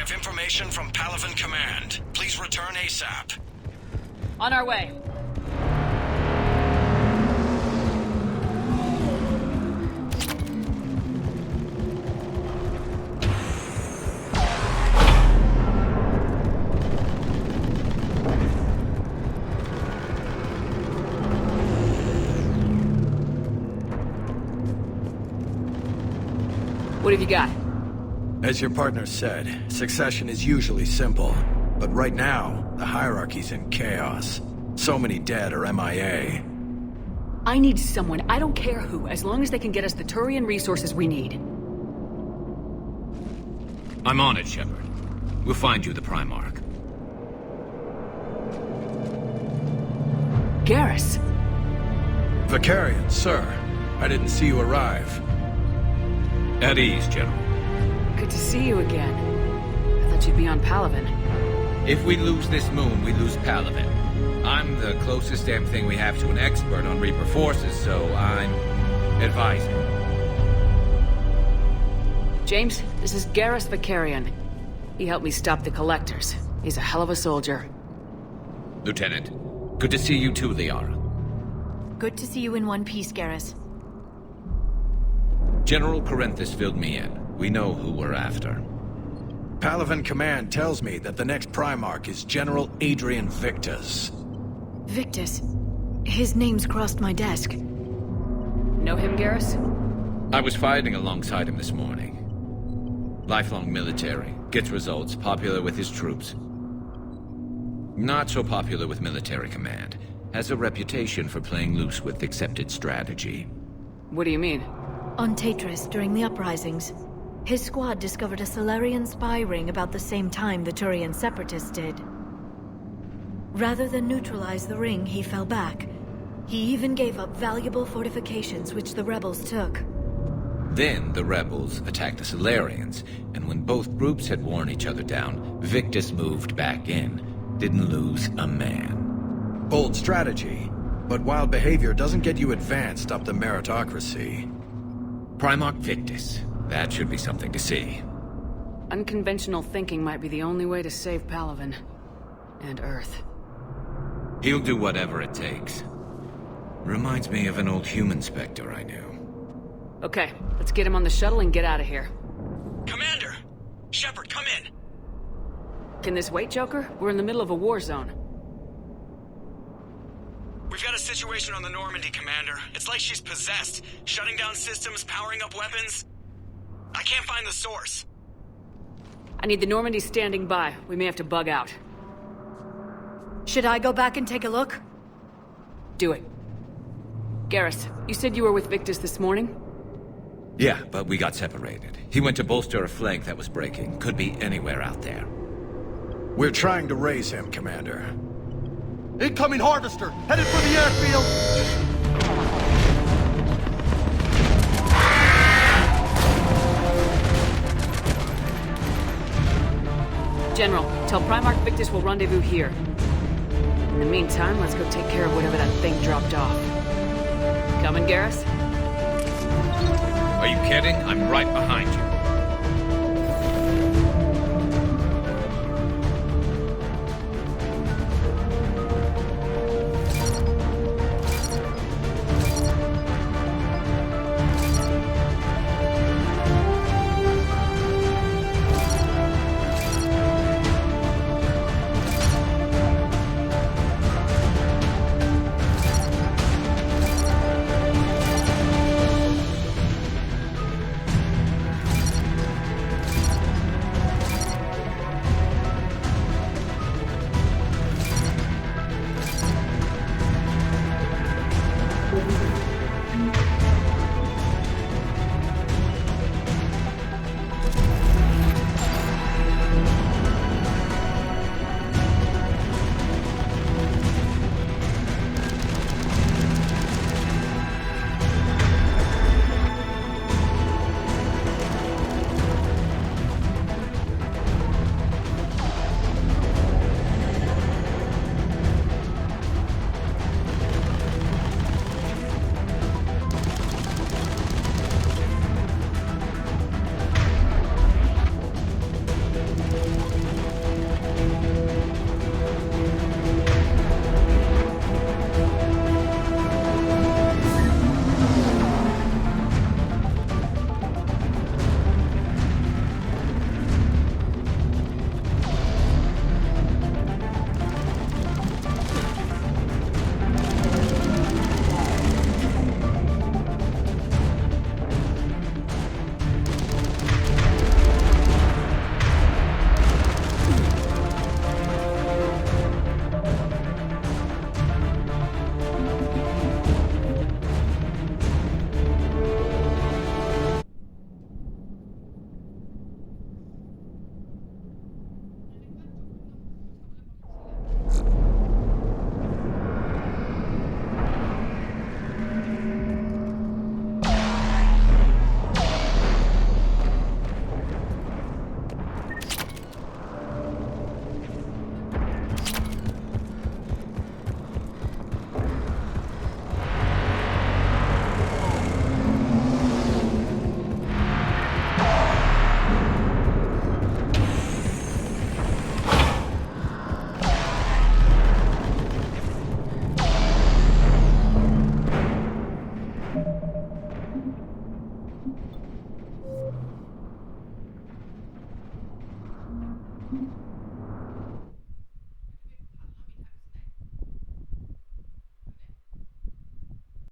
have information from Palaven Command. Please return ASAP. On our way. What have you got? As your partner said, succession is usually simple. But right now, the hierarchy's in chaos. So many dead or MIA. I need someone, I don't care who, as long as they can get us the Turian resources we need. I'm on it, Shepard. We'll find you the Primarch. Garrus. Vicarian, sir. I didn't see you arrive. At ease, General. Good to see you again. I thought you'd be on Palaven. If we lose this moon, we lose Palaven. I'm the closest damn thing we have to an expert on Reaper forces, so I'm advising. James, this is Garrus Vicarian. He helped me stop the Collectors. He's a hell of a soldier. Lieutenant, good to see you too, Liara. Good to see you in one piece, Garrus. General Corinthus filled me in. We know who we're after. Palaven Command tells me that the next Primarch is General Adrian Victus. Victus? His name's crossed my desk. Know him, Garrus? I was fighting alongside him this morning. Lifelong military, gets results, popular with his troops. Not so popular with military command. Has a reputation for playing loose with accepted strategy. What do you mean? On Tatris, during the uprisings, his squad discovered a Solarian spy ring about the same time the Turian separatists did. Rather than neutralize the ring, he fell back. He even gave up valuable fortifications which the rebels took. Then the rebels attacked the Solarians, and when both groups had worn each other down, Victus moved back in. Didn't lose a man. Bold strategy, but wild behavior doesn't get you advanced up the meritocracy. Primarch Victus. That should be something to see. Unconventional thinking might be the only way to save Palaven. And Earth. He'll do whatever it takes. Reminds me of an old human Spectre I knew. Okay, let's get him on the shuttle and get out of here. Commander! Shepard, come in! Can this wait, Joker? We're in the middle of a war zone. We've got a situation on the Normandy, Commander. It's like she's possessed. Shutting down systems, powering up weapons. I can't find the source. I need the Normandy standing by. We may have to bug out. Should I go back and take a look? Do it. Garrus, you said you were with Victus this morning? Yeah, but we got separated. He went to bolster a flank that was breaking. Could be anywhere out there. We're trying to raise him, Commander. Incoming Harvester! Headed for the airfield! General, tell Primarch Victus we'll rendezvous here. In the meantime, let's go take care of whatever that thing dropped off. Coming, Garrus? Are you kidding? I'm right behind you.